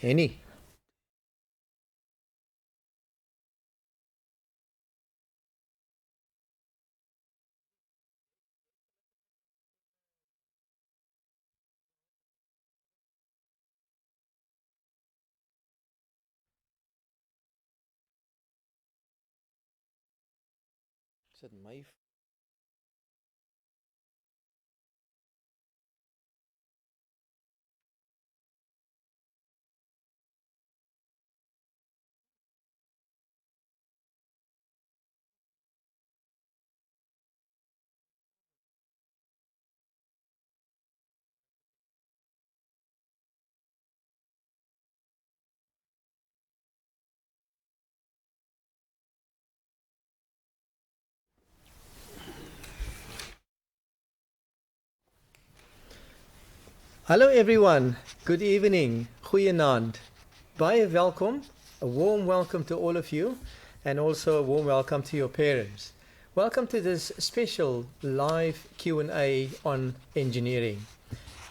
Henny. Is dit my? Hello everyone, good evening, goeienaand. Baie welkom, a warm welcome to all of you and also a warm welcome to your parents. Welcome to this special live Q&A on engineering.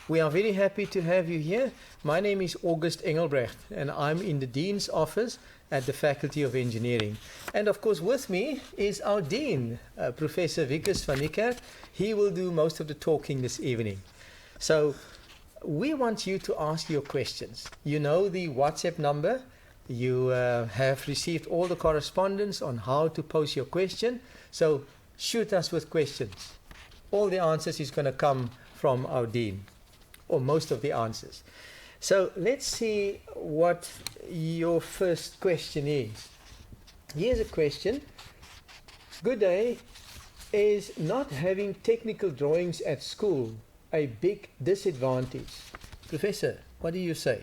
We are very happy to have you here. My name is August Engelbrecht and I'm in the Dean's office at the Faculty of Engineering. And of course with me is our Dean, Professor Wikus van Niekerk. He will do most of the talking this evening. So we want you to ask your questions. You know the WhatsApp number. You have received all the correspondence on how to pose your question. So shoot us with questions. All the answers is going to come from our Dean, or most of the answers. So let's see what your first question is. Here's a question. Good day. Is not having technical drawings at school a big disadvantage? Professor, what do you say?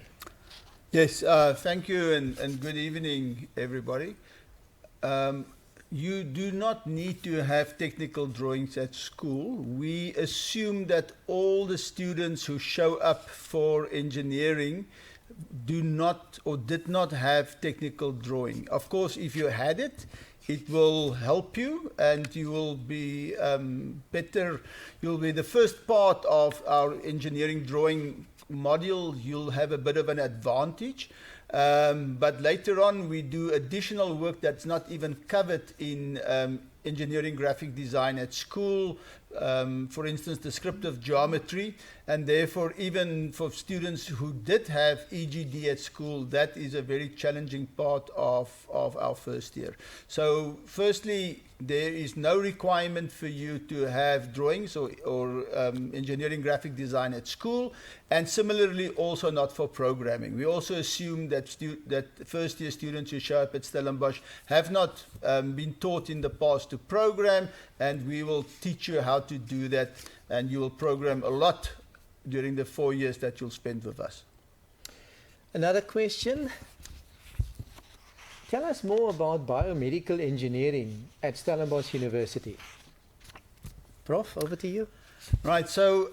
Yes, thank you and good evening everybody. You do not need to have technical drawings at school. We assume that all the students who show up for engineering do not or did not have technical drawing. Of course, if you had it, it will help you and you will be better. You'll be the first part of our engineering drawing module. You'll have a bit of an advantage. But later on, we do additional work that's not even covered in engineering graphic design at school. For instance, descriptive geometry. And therefore, even for students who did have EGD at school, that is a very challenging part of our first year. So firstly, there is no requirement for you to have drawings or engineering graphic design at school, and similarly also not for programming. We also assume that first year students who show up at Stellenbosch have not been taught in the past to program, and we will teach you how to do that, and you will program a lot during the 4 years that you'll spend with us. Another question. Tell us more about biomedical engineering at Stellenbosch University. Prof, over to you. Right, so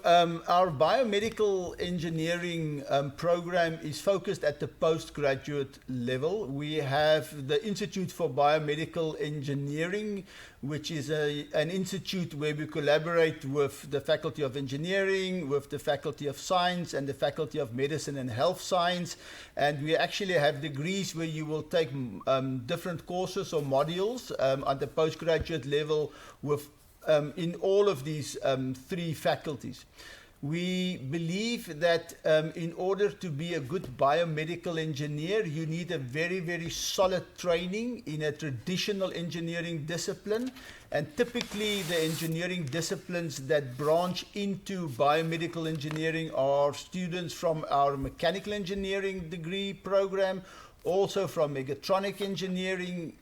our biomedical engineering program is focused at the postgraduate level. We have the Institute for Biomedical Engineering, which is an institute where we collaborate with the Faculty of Engineering, with the Faculty of Science, and the Faculty of Medicine and Health Science. And we actually have degrees where you will take different courses or modules at the postgraduate level with in all of these three faculties. We believe that in order to be a good biomedical engineer, you need a very, very solid training in a traditional engineering discipline. And typically the engineering disciplines that branch into biomedical engineering are students from our mechanical engineering degree program, also from mechatronic engineering,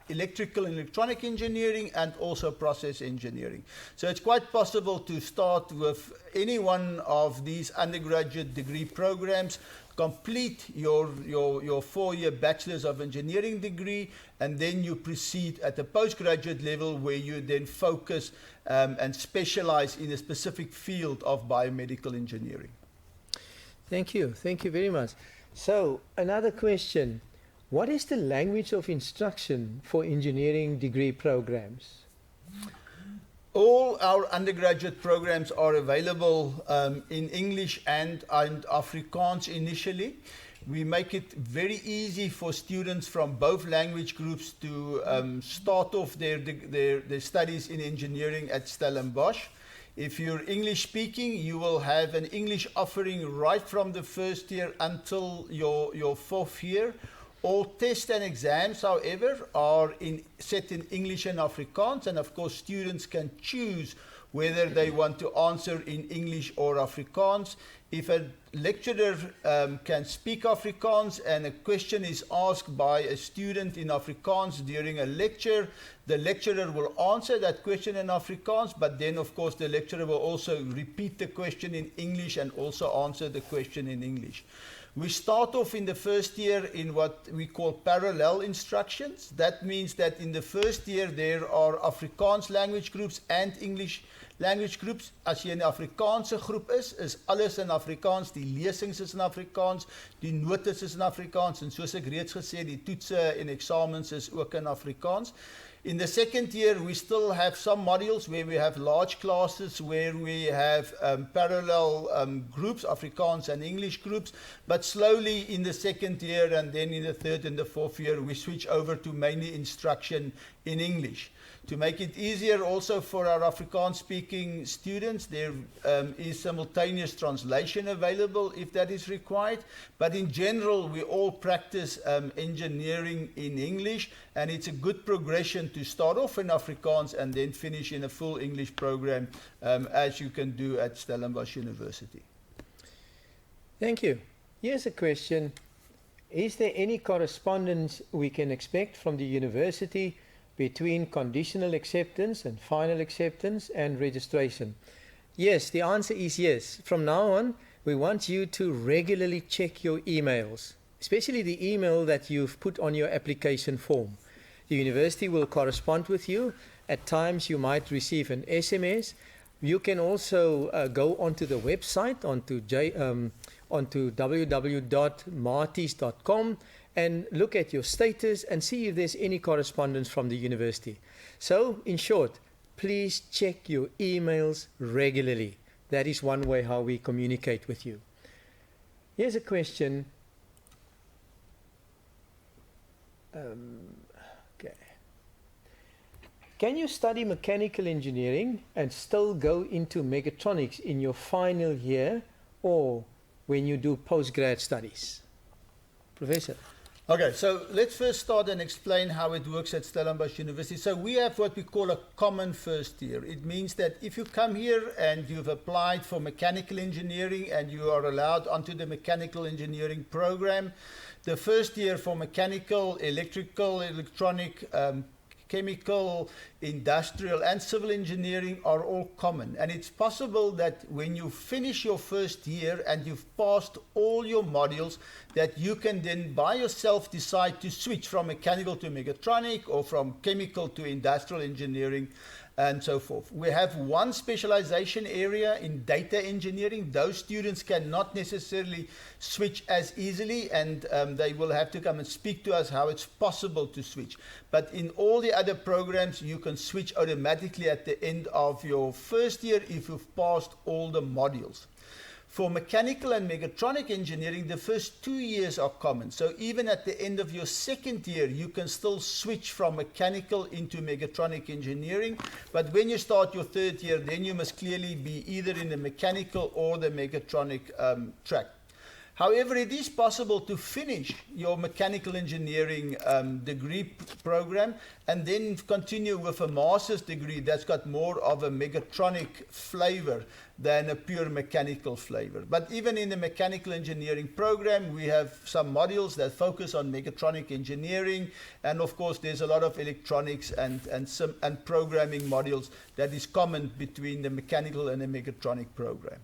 electrical and electronic engineering, and also process engineering. So it's quite possible to start with any one of these undergraduate degree programs, complete your 4-year bachelor's of engineering degree, and then you proceed at the postgraduate level where you then focus and specialize in a specific field of biomedical engineering. Thank you very much. So another question. What is the language of instruction for engineering degree programs? All our undergraduate programs are available in English and Afrikaans initially. We make it very easy for students from both language groups to start off their studies in engineering at Stellenbosch. If you're English speaking, you will have an English offering right from the first year until your fourth year. All tests and exams, however, are set in English and Afrikaans, and of course students can choose whether they want to answer in English or Afrikaans. If a lecturer can speak Afrikaans and a question is asked by a student in Afrikaans during a lecture, the lecturer will answer that question in Afrikaans, but then of course the lecturer will also repeat the question in English and also answer the question in English. We start off in the first year in what we call parallel instructions. That means that in the first year there are Afrikaans language groups and English language groups. As jy in 'n Afrikaanse groep is alles in Afrikaans, die lesings is in Afrikaans, die notes is in Afrikaans en soos ek reeds gesê, die toetse en eksamens is ook in Afrikaans. In the second year, we still have some modules where we have large classes, where we have parallel groups, Afrikaans and English groups, but slowly in the second year and then in the third and the fourth year, we switch over to mainly instruction in English. To make it easier also for our Afrikaans-speaking students, there is simultaneous translation available if that is required. But in general, we all practice engineering in English, and it's a good progression to start off in Afrikaans and then finish in a full English program, as you can do at Stellenbosch University. Thank you. Here's a question. Is there any correspondence we can expect from the university between conditional acceptance and final acceptance and registration? Yes, the answer is yes. From now on, we want you to regularly check your emails, especially the email that you've put on your application form. The university will correspond with you. At times you might receive an SMS. You can also go onto the website, onto www.marties.com, and look at your status and see if there's any correspondence from the university. So, in short, please check your emails regularly. That is one way how we communicate with you. Here's a question. Okay. Can you study mechanical engineering and still go into mechatronics in your final year or when you do post-grad studies? Professor. Okay, so let's first start and explain how it works at Stellenbosch University. So we have what we call a common first year. It means that if you come here and you've applied for mechanical engineering and you are allowed onto the mechanical engineering program, the first year for mechanical, electrical, electronic, chemical, industrial and civil engineering are all common. And it's possible that when you finish your first year and you've passed all your modules, that you can then by yourself decide to switch from mechanical to mechatronic or from chemical to industrial engineering and so forth. We have one specialization area in data engineering. Those students cannot necessarily switch as easily, and they will have to come and speak to us how it's possible to switch. But in all the other programs, you can switch automatically at the end of your first year if you've passed all the modules. For mechanical and mechatronic engineering, the first 2 years are common. So even at the end of your second year, you can still switch from mechanical into mechatronic engineering. But when you start your third year, then you must clearly be either in the mechanical or the mechatronic track. However, it is possible to finish your mechanical engineering degree program and then continue with a master's degree that's got more of a mechatronic flavor than a pure mechanical flavor. But even in the mechanical engineering program, we have some modules that focus on mechatronic engineering, and of course there's a lot of electronics and programming modules that is common between the mechanical and the mechatronic program.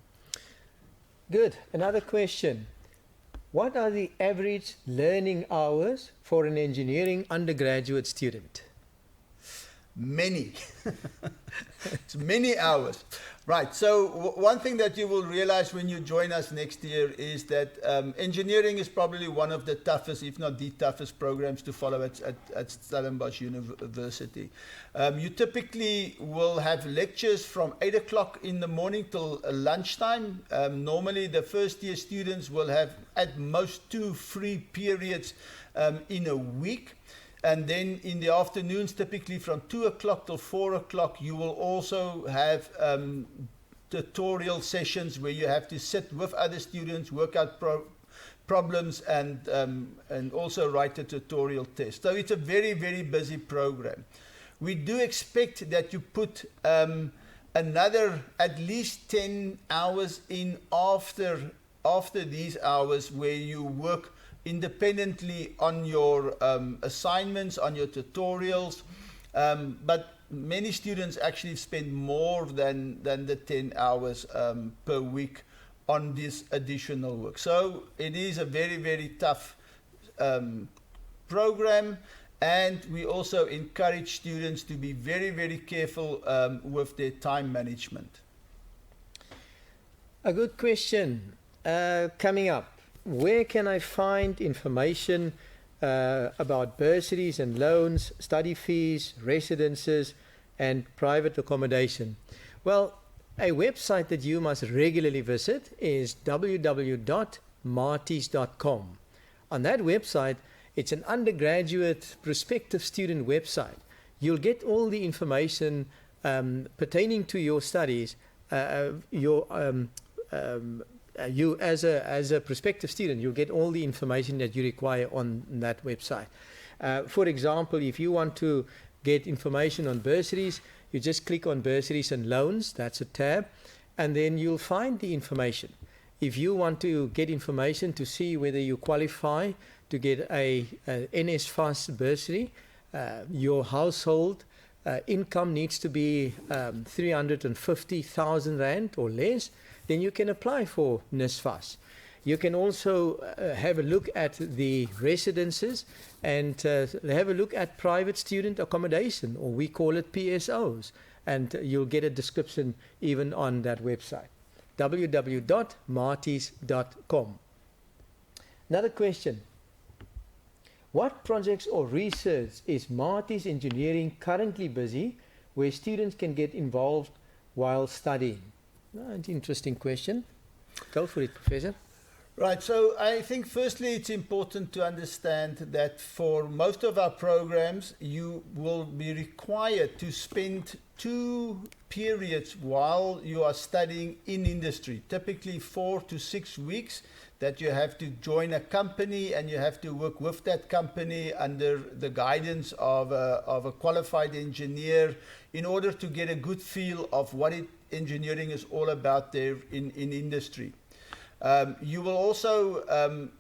Good. Another question. What are the average learning hours for an engineering undergraduate student? Many. It's many hours. Right, so one thing that you will realize when you join us next year is that engineering is probably one of the toughest, if not the toughest programs to follow at Stellenbosch University. You typically will have lectures from 8 o'clock in the morning till lunchtime. Normally the first year students will have at most 2 free periods in a week. And then in the afternoons, typically from 2 o'clock till 4 o'clock, you will also have tutorial sessions where you have to sit with other students, work out problems, and also write a tutorial test. So it's a very, very busy program. We do expect that you put another at least 10 hours in after these hours where you work independently on your assignments, on your tutorials, but many students actually spend more than the 10 hours per week on this additional work. So it is a very, very tough program, and we also encourage students to be very, very careful with their time management. A good question coming up. Where can I find information about bursaries and loans, study fees, residences, and private accommodation? Well, a website that you must regularly visit is www.marties.com. On that website, it's an undergraduate prospective student website. You'll get all the information pertaining to your studies, you as a prospective student, you'll get all the information that you require on that website. For example, if you want to get information on bursaries, you just click on bursaries and loans, that's a tab, and then you'll find the information. If you want to get information to see whether you qualify to get a NSFAS bursary, your household income needs to be 350,000 Rand or less, then you can apply for NSFAS. You can also have a look at the residences and have a look at private student accommodation, or we call it PSOs, and you'll get a description even on that website, www.marties.com. Another question. What projects or research is Marties Engineering currently busy where students can get involved while studying? An interesting question. Go for it, Professor. Right, so I think firstly it's important to understand that for most of our programs you will be required to spend 2 periods while you are studying in industry, typically 4 to 6 weeks that you have to join a company and you have to work with that company under the guidance of a qualified engineer in order to get a good feel of what engineering is all about there in industry. You will also,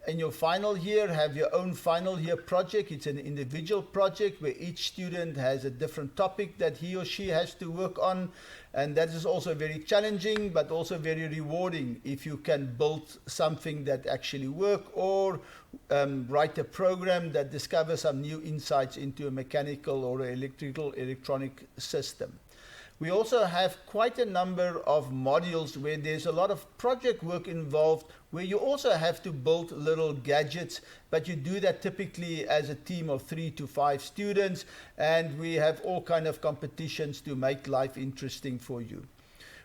in your final year, have your own final year project. It's an individual project where each student has a different topic that he or she has to work on. And that is also very challenging, but also very rewarding if you can build something that actually works, or write a program that discovers some new insights into a mechanical or electronic system. We also have quite a number of modules where there's a lot of project work involved, where you also have to build little gadgets, but you do that typically as a team of 3 to 5 students, and we have all kind of competitions to make life interesting for you.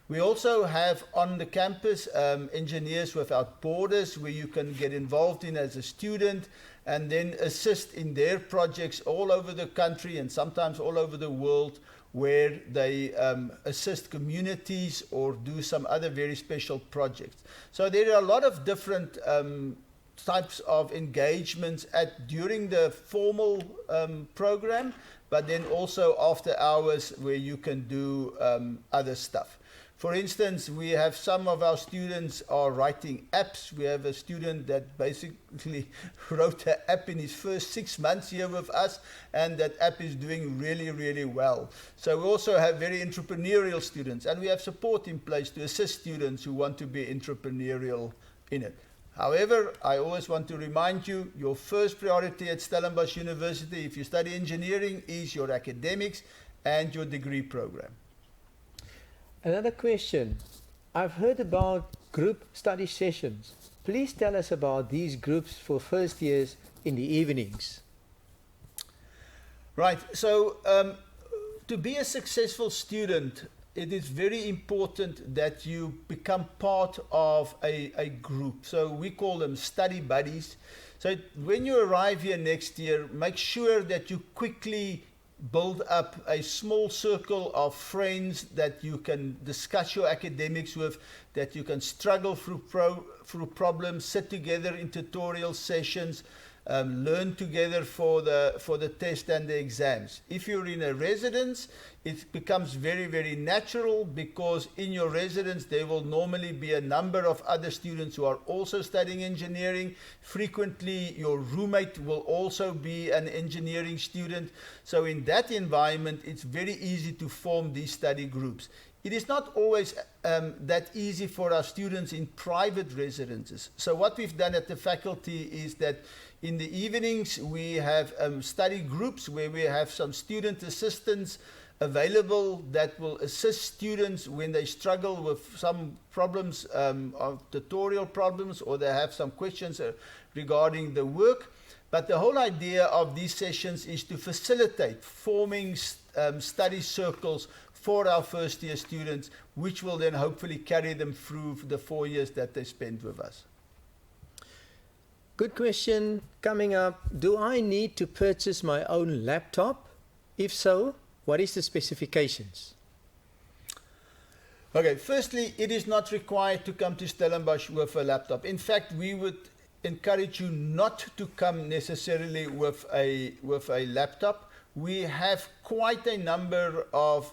We also have on the campus Engineers Without Borders, where you can get involved in as a student and then assist in their projects all over the country and sometimes all over the world, where they assist communities or do some other very special projects. So there are a lot of different types of engagements during the formal program, but then also after hours where you can do other stuff. For instance, we have some of our students are writing apps. We have a student that basically wrote an app in his first 6 months here with us, and that app is doing really, really well. So we also have very entrepreneurial students, and we have support in place to assist students who want to be entrepreneurial in it. However, I always want to remind you, your first priority at Stellenbosch University, if you study engineering, is your academics, and your degree program. Another question. I've heard about group study sessions. Please tell us about these groups for first years in the evenings. Right, so to be a successful student, it is very important that you become part of a group. So we call them study buddies. So when you arrive here next year, make sure that you quickly build up a small circle of friends that you can discuss your academics with, that you can struggle through problems, sit together in tutorial sessions, learn together for the test and the exams. If you're in a residence, it becomes very, very natural, because in your residence there will normally be a number of other students who are also studying engineering. Frequently your roommate will also be an engineering student. So in that environment it's very easy to form these study groups. It is not always that easy for our students in private residences. So what we've done at the faculty is that in the evenings we have study groups where we have some student assistants available that will assist students when they struggle with some problems, tutorial problems, or they have some questions regarding the work. But the whole idea of these sessions is to facilitate forming study circles for our first year students, which will then hopefully carry them through the 4 years that they spend with us. Good question coming up. Do I need to purchase my own laptop? If so, what is the specifications? Okay, firstly, it is not required to come to Stellenbosch with a laptop. In fact, we would encourage you not to come necessarily with a laptop. We have quite a number of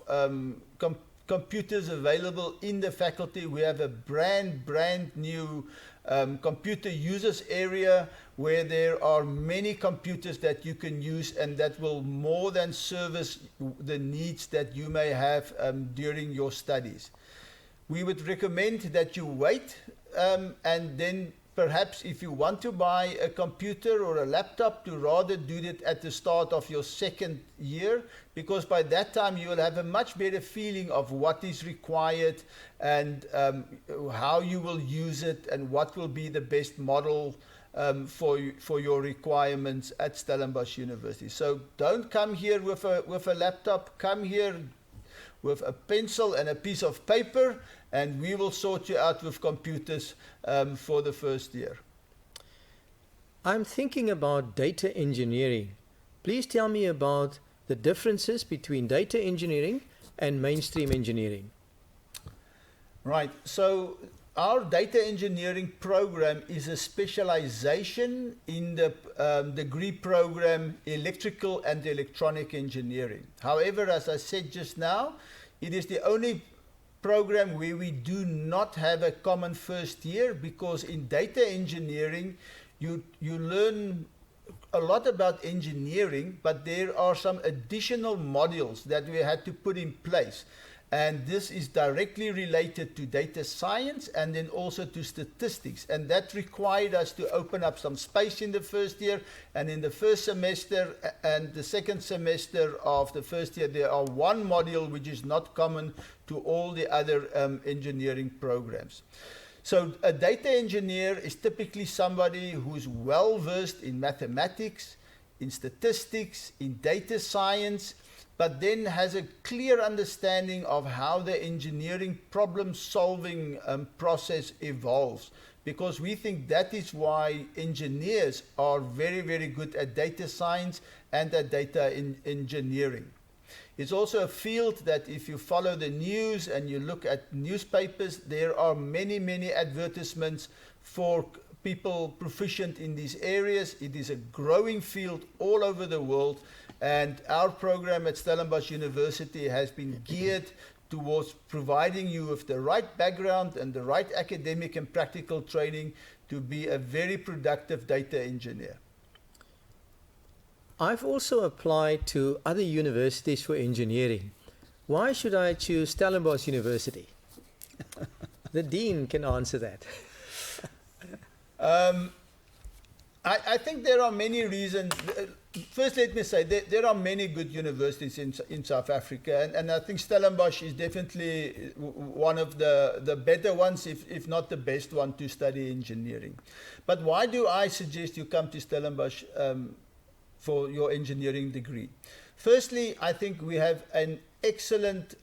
computers available in the faculty. We have a brand new computer users area where there are many computers that you can use, and that will more than service the needs that you may have during your studies. We would recommend that you wait, and then perhaps if you want to buy a computer or a laptop, to rather do it at the start of your second year, because by that time you will have a much better feeling of what is required and how you will use it and what will be the best model for your requirements at Stellenbosch University. So don't come here with a laptop. Come here with a pencil and a piece of paper, and we will sort you out with computers for the first year. I'm thinking about data engineering. Please tell me about the differences between data engineering and mainstream engineering. Right, so our data engineering program is a specialization in the degree program electrical and electronic engineering. However, as I said just now, it is the only program where we do not have a common first year, because in data engineering you learn a lot about engineering, but there are some additional modules that we had to put in place. And this is directly related to data science and then also to statistics. And that required us to open up some space in the first year. And in the first semester and the second semester of the first year, there are one module which is not common to all the other engineering programs. So a data engineer is typically somebody who's well versed in mathematics, in statistics, in data science, but then has a clear understanding of how the engineering problem-solving process evolves. Because we think that is why engineers are very, very good at data science and at data engineering. It's also a field that if you follow the news and you look at newspapers, there are many, many advertisements for people proficient in these areas. It is a growing field all over the world. And our program at Stellenbosch University has been geared towards providing you with the right background and the right academic and practical training to be a very productive data engineer. I've also applied to other universities for engineering. Why should I choose Stellenbosch University? The dean can answer that. I think there are many reasons. First, let me say there are many good universities in South Africa, and I think Stellenbosch is definitely one of the better ones, if not the best one, to study engineering. But why do I suggest you come to Stellenbosch for your engineering degree? Firstly, I think we have an excellent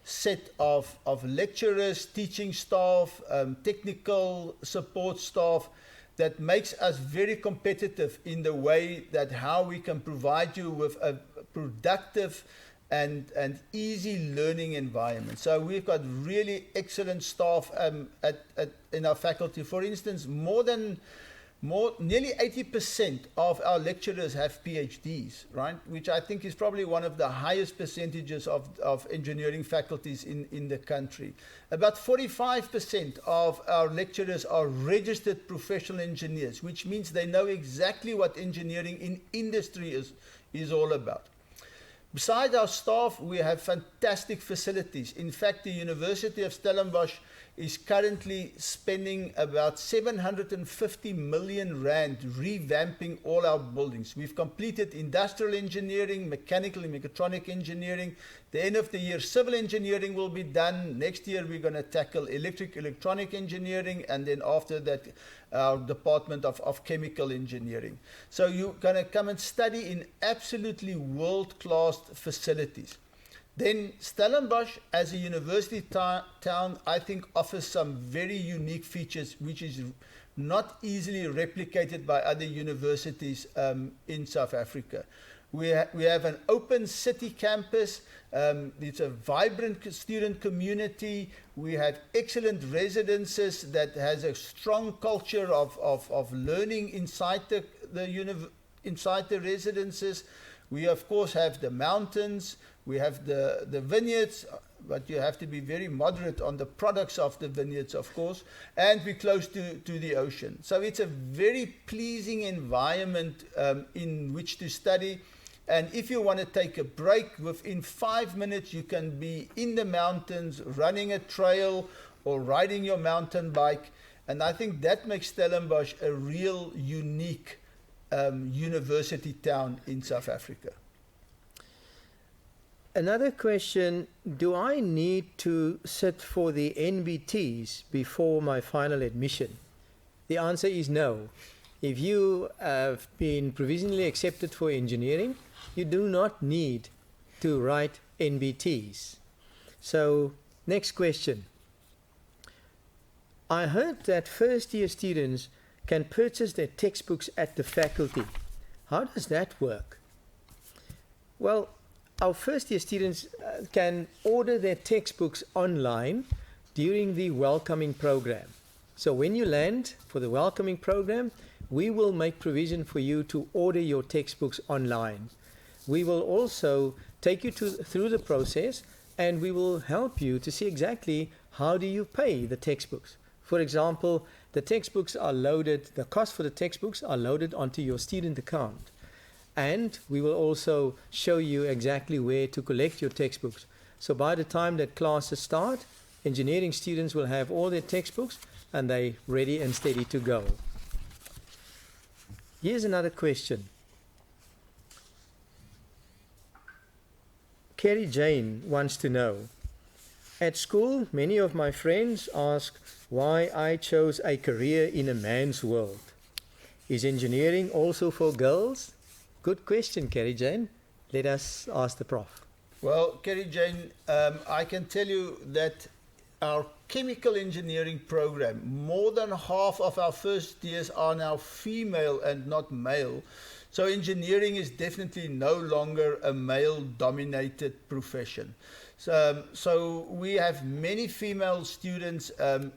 set of lecturers, teaching staff, technical support staff, that makes us very competitive in the way that how we can provide you with a productive and easy learning environment. So we've got really excellent staff in our faculty. For instance, nearly 80% of our lecturers have PhDs, right? Which I think is probably one of the highest percentages of engineering faculties in the country. About 45% of our lecturers are registered professional engineers, which means they know exactly what engineering in industry is all about. Besides our staff, we have fantastic facilities. In fact, the University of Stellenbosch is currently spending about 750 million rand revamping all our buildings. We've completed industrial engineering, mechanical and mechatronic engineering. The end of the year, civil engineering will be done. Next year, we're going to tackle electronic engineering, and then after that, our Department of Chemical Engineering. So you're going to come and study in absolutely world-class facilities. Then Stellenbosch, as a university town, I think offers some very unique features which is not easily replicated by other universities in South Africa. We have an open city campus. It's a vibrant student community. We have excellent residences that has a strong culture of learning inside the residences. We, of course, have the mountains. We have the vineyards, but you have to be very moderate on the products of the vineyards, of course. And we're close to the ocean. So it's a very pleasing environment in which to study. And if you want to take a break, within 5 minutes you can be in the mountains, running a trail or riding your mountain bike. And I think that makes Stellenbosch a real unique university town in South Africa. Another question, do I need to sit for the Nvts before my final admission? The answer is no. If you have been provisionally accepted for engineering, you do not need to write Nvts. So, next question. I heard that first-year students can purchase their textbooks at the faculty. How does that work? Well, our first-year students can order their textbooks online during the welcoming program. So when you land for the welcoming program, we will make provision for you to order your textbooks online. We will also take you through the process, and we will help you to see exactly how do you pay the textbooks. For example, the textbooks are loaded, the cost for the textbooks are loaded onto your student account. And we will also show you exactly where to collect your textbooks. So by the time that classes start, engineering students will have all their textbooks and they're ready and steady to go. Here's another question. Kerry Jane wants to know, at school, many of my friends ask why I chose a career in a man's world. Is engineering also for girls? Good question, Kerry Jane. Let us ask the Prof. Well, Kerry Jane, I can tell you that our chemical engineering program, more than half of our first years are now female and not male. So engineering is definitely no longer a male-dominated profession. So we have many female students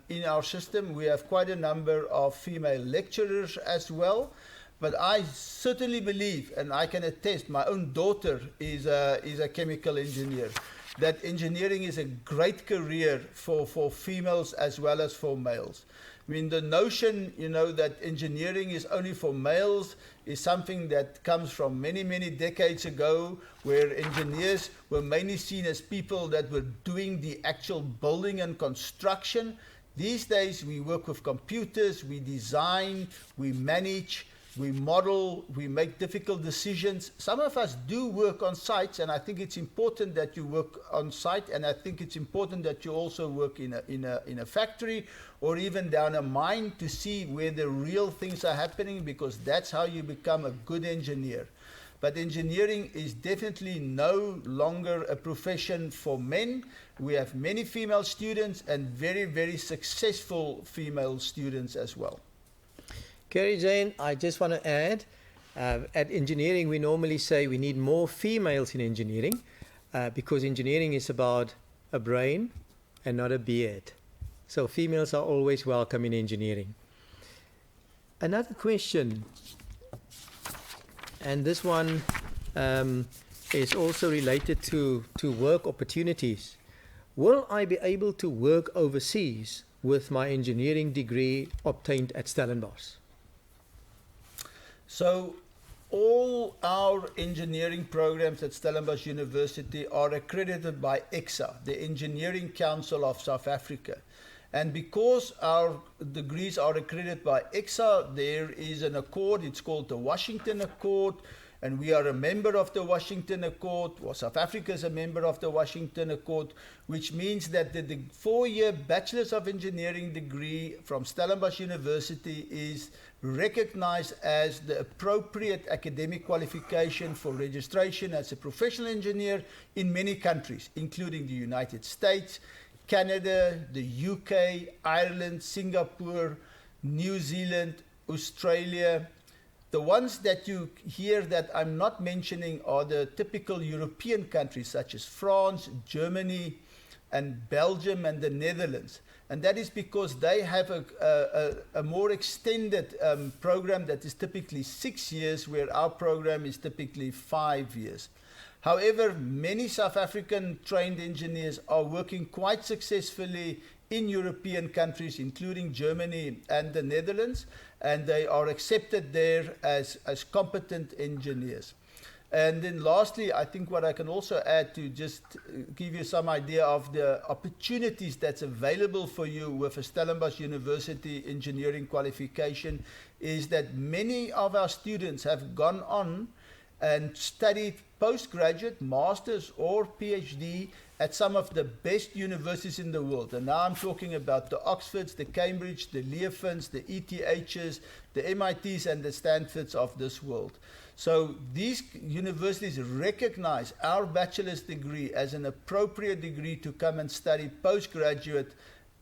in our system. We have quite a number of female lecturers as well. But I certainly believe, and I can attest, my own daughter is a chemical engineer, that engineering is a great career for females as well as for males. I mean, the notion, that engineering is only for males is something that comes from many, many decades ago, where engineers were mainly seen as people that were doing the actual building and construction. These days, we work with computers, we design, we manage, we model, we make difficult decisions. Some of us do work on sites, and I think it's important that you work on site, and I think it's important that you also work in a factory or even down a mine to see where the real things are happening, because that's how you become a good engineer. But engineering is definitely no longer a profession for men. We have many female students and very, very successful female students as well. Kerry Jane, I just want to add, at engineering we normally say we need more females in engineering because engineering is about a brain and not a beard. So females are always welcome in engineering. Another question, and this one is also related to work opportunities. Will I be able to work overseas with my engineering degree obtained at Stellenbos? So all our engineering programs at Stellenbosch University are accredited by EXA, the Engineering Council of South Africa. And because our degrees are accredited by EXA, there is an accord, it's called the Washington Accord, and we are a member of the Washington Accord, or South Africa is a member of the Washington Accord, which means that the 4-year Bachelor's of Engineering degree from Stellenbosch University is recognized as the appropriate academic qualification for registration as a professional engineer in many countries, including the United States, Canada, the UK, Ireland, Singapore, New Zealand, Australia. The ones that you hear that I'm not mentioning are the typical European countries such as France, Germany, and Belgium and the Netherlands. And that is because they have a more extended program that is typically 6 years, where our program is typically 5 years. However, many South African trained engineers are working quite successfully in European countries, including Germany and the Netherlands, and they are accepted there as competent engineers. And then lastly, I think what I can also add to just give you some idea of the opportunities that's available for you with a Stellenbosch University engineering qualification is that many of our students have gone on and studied postgraduate, master's or PhD at some of the best universities in the world. And now I'm talking about the Oxfords, the Cambridge, the Leofans, the ETHs, the MITs and the Stanfords of this world. So these universities recognize our bachelor's degree as an appropriate degree to come and study postgraduate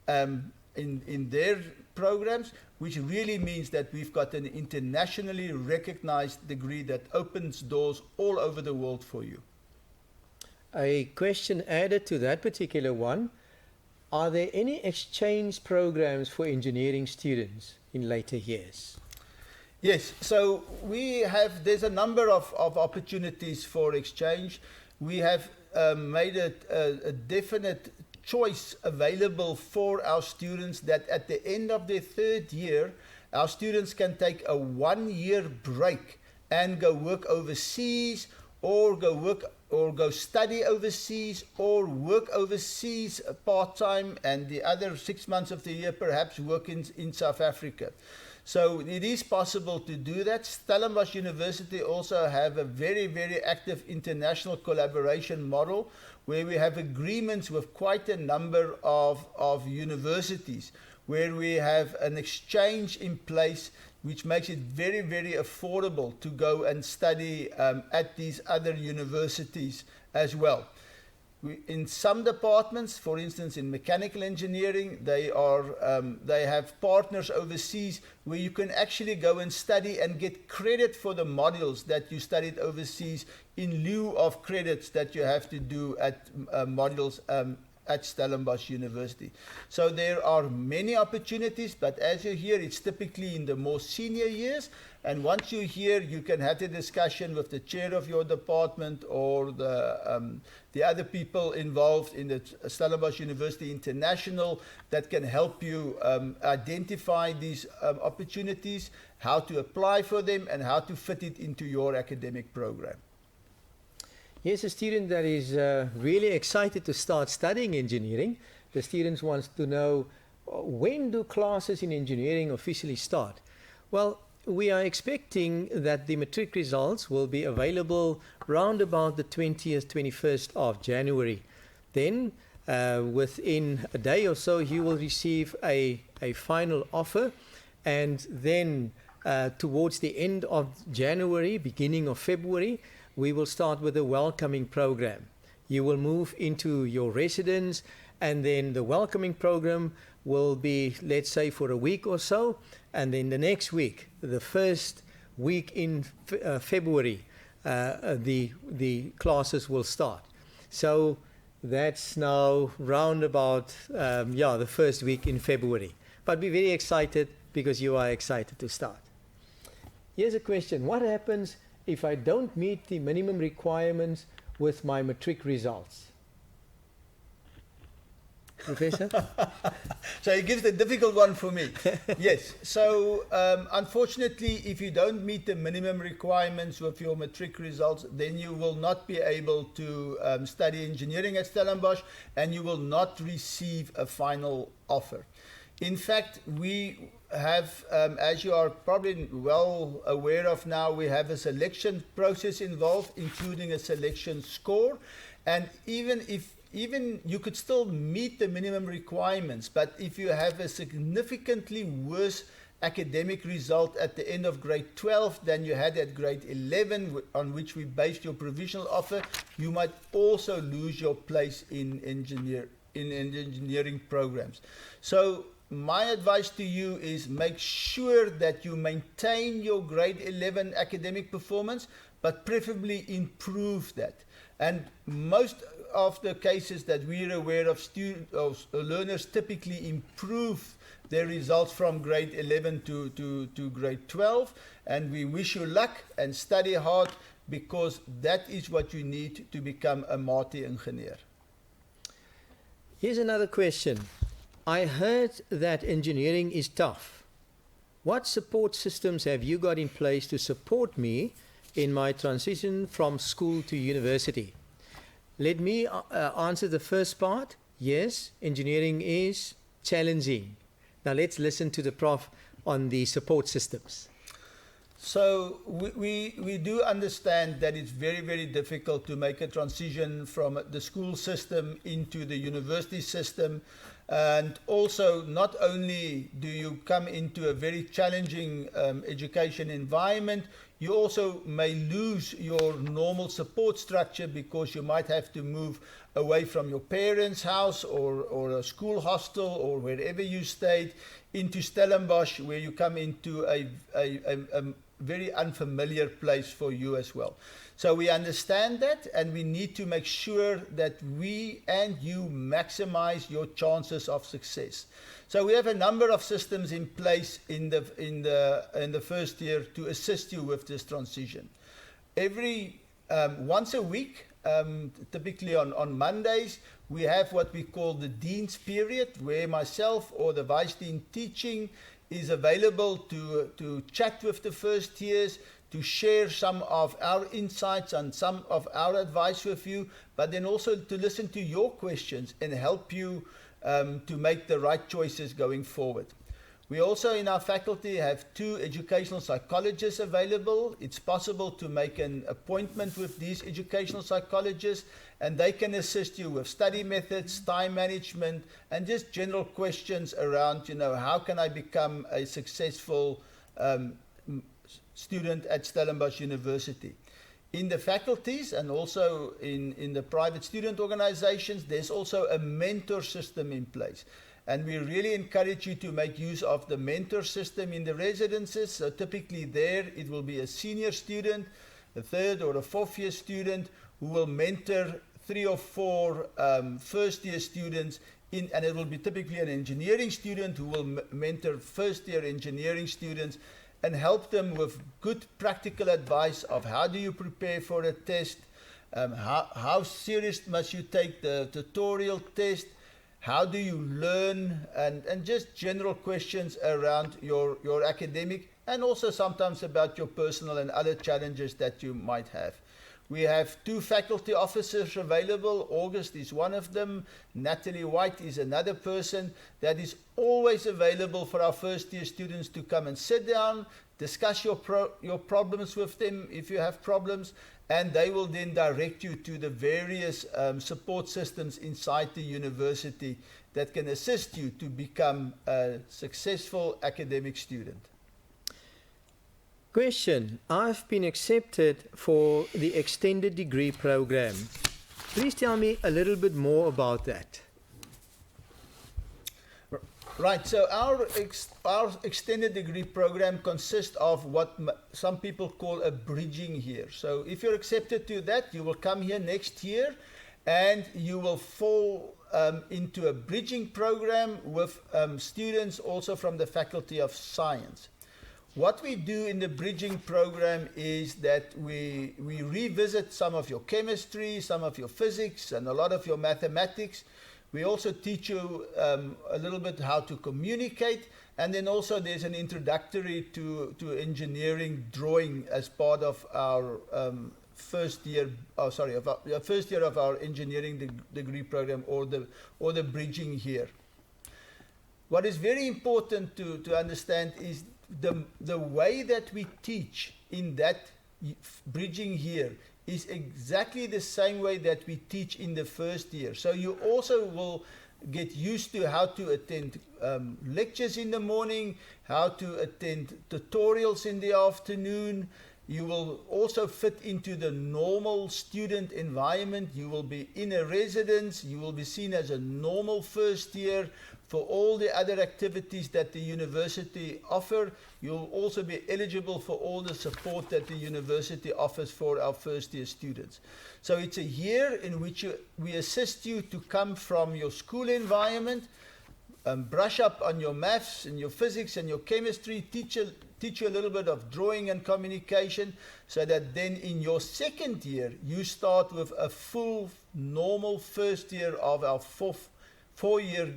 in their programs, which really means that we've got an internationally recognized degree that opens doors all over the world for you. A question added to that particular one, are there any exchange programs for engineering students in later years? Yes, so there's a number of opportunities for exchange. We have made a definite choice available for our students that at the end of their 3rd year, our students can take a 1-year break and go work overseas or go study overseas or work overseas part-time, and the other 6 months of the year perhaps work in South Africa. So it is possible to do that. Stellenbosch University also have a very, very active international collaboration model where we have agreements with quite a number of universities where we have an exchange in place which makes it very, very affordable to go and study at these other universities as well. In some departments, for instance in mechanical engineering, they have partners overseas where you can actually go and study and get credit for the modules that you studied overseas in lieu of credits that you have to do at modules at Stellenbosch University. So there are many opportunities, but as you hear, it's typically in the more senior years. And once you're here, you can have the discussion with the chair of your department or the other people involved in the Stellenbosch University International that can help you identify these opportunities, how to apply for them, and how to fit it into your academic program. Here's a student that is really excited to start studying engineering. The student wants to know, when do classes in engineering officially start? Well, we are expecting that the matric results will be available round about the 20th, 21st of January. Then, within a day or so, you will receive a final offer, and then towards the end of January, beginning of February, we will start with a welcoming program. You will move into your residence, and then the welcoming program will be, let's say, for a week or so, and then the next week, the first week in February, the classes will start. So that's now round about the first week in February. But be very excited, because you are excited to start. Here's a question: what happens if I don't meet the minimum requirements with my matric results? Professor? So he gives the difficult one for me. Yes. So unfortunately, if you don't meet the minimum requirements with your matric results, then you will not be able to study engineering at Stellenbosch, and you will not receive a final offer. In fact, we have, as you are probably well aware of now, we have a selection process involved, including a selection score. And even you could still meet the minimum requirements, but if you have a significantly worse academic result at the end of grade 12 than you had at grade 11, on which we based your provisional offer, you might also lose your place in engineering programs. So my advice to you is make sure that you maintain your grade 11 academic performance, but preferably improve that. And most of the cases that we're aware of, learners typically improve their results from grade 11 to grade 12. And we wish you luck and study hard, because that is what you need to become a multi-engineer. Here's another question. I heard that engineering is tough. What support systems have you got in place to support me in my transition from school to university? Let me answer the first part. Yes, engineering is challenging. Now let's listen to the prof on the support systems. So we do understand that it's very, very difficult to make a transition from the school system into the university system. And also, not only do you come into a very challenging education environment, you also may lose your normal support structure, because you might have to move away from your parents' house or a school hostel or wherever you stayed into Stellenbosch, where you come into a very unfamiliar place for you as well. So we understand that, and we need to make sure that we and you maximize your chances of success. So we have a number of systems in place in the first year to assist you with this transition. Every once a week, typically on Mondays, we have what we call the Dean's Period, where myself or the Vice Dean teaching is available to chat with the first years, to share some of our insights and some of our advice with you, but then also to listen to your questions and help you to make the right choices going forward. We also in our faculty have 2 educational psychologists available. It's possible to make an appointment with these educational psychologists, and they can assist you with study methods, time management, and just general questions around, how can I become a successful student at Stellenbosch University. In the faculties and also in the private student organizations, there's also a mentor system in place. And we really encourage you to make use of the mentor system in the residences. So typically there it will be a senior student, a 3rd or a 4th year student, who will mentor 3 or 4 first year students, and it will be typically an engineering student who will mentor first year engineering students, and help them with good practical advice of how do you prepare for a test, how serious must you take the tutorial test, how do you learn, and just general questions around your academic, and also sometimes about your personal and other challenges that you might have. We have 2 faculty officers available. August is one of them. Natalie White is another person that is always available for our first year students to come and sit down, discuss your problems with them if you have problems, and they will then direct you to the various support systems inside the university that can assist you to become a successful academic student. Question. I've been accepted for the extended degree program. Please tell me a little bit more about that. Right, so our extended degree program consists of what some people call a bridging year. So if you're accepted to that, you will come here next year and you will fall into a bridging program with students also from the Faculty of Science. What we do in the bridging program is that we revisit some of your chemistry, some of your physics, and a lot of your mathematics. We also teach you a little bit how to communicate, and then also there's an introductory to engineering drawing as part of our first year of our engineering degree program, or the bridging year. What is very important to understand is the way that we teach in that bridging year is exactly the same way that we teach in the first year. So you also will get used to how to attend lectures in the morning, how to attend tutorials in the afternoon. You will also fit into the normal student environment. You will be in a residence. You will be seen as a normal first year for all the other activities that the university offer. You'll also be eligible for all the support that the university offers for our first year students. So it's a year in which we assist you to come from your school environment, brush up on your maths and your physics and your chemistry, teach you a little bit of drawing and communication, so that then in your second year you start with a full normal first year of our four-year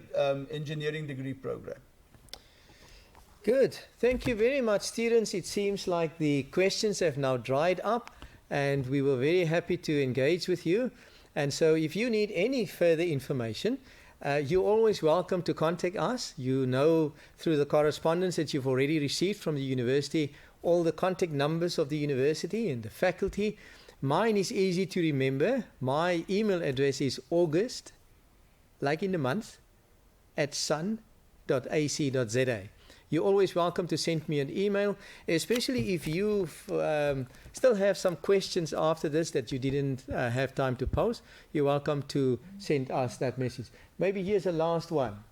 engineering degree program. Good. Thank you very much, students. It seems like the questions have now dried up, and we were very happy to engage with you. And so if you need any further information, you're always welcome to contact us. You know, through the correspondence that you've already received from the university, all the contact numbers of the university and the faculty. Mine is easy to remember. My email address is August, like in the month, at sun.ac.za. You're always welcome to send me an email, especially if you still have some questions after this that you didn't have time to post. You're welcome to send us that message. Maybe here's a last one.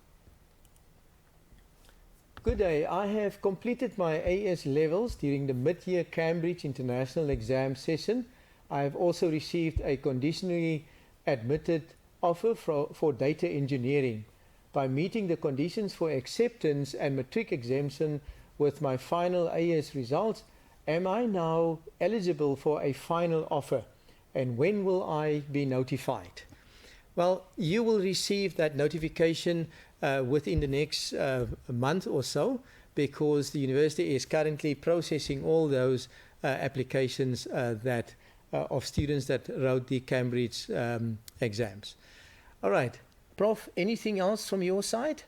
Good day. I have completed my AS levels during the mid-year Cambridge International Exam session. I have also received a conditionally admitted offer for data engineering. By meeting the conditions for acceptance and matric exemption with my final AS results, am I now eligible for a final offer? And when will I be notified? Well, you will receive that notification within the next month or so, because the university is currently processing all those applications of students that wrote the Cambridge exams. All right. Prof, anything else from your side?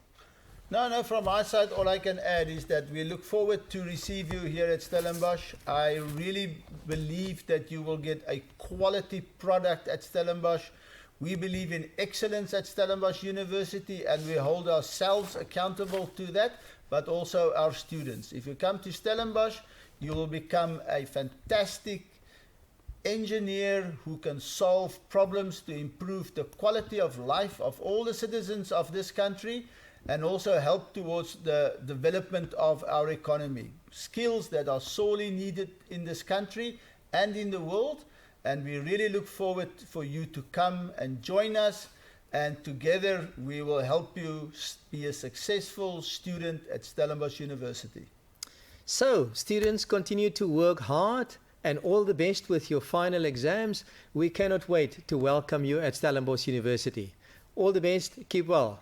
No, from my side, all I can add is that we look forward to receive you here at Stellenbosch. I really believe that you will get a quality product at Stellenbosch. We believe in excellence at Stellenbosch University, and we hold ourselves accountable to that, but also our students. If you come to Stellenbosch, you will become a fantastic engineer who can solve problems to improve the quality of life of all the citizens of this country, and also help towards the development of our economy. Skills that are sorely needed in this country and in the world, and we really look forward for you to come and join us, and together we will help you be a successful student at Stellenbosch University. So, students, continue to work hard, and all the best with your final exams. We cannot wait to welcome you at Stellenbosch University. All the best. Keep well.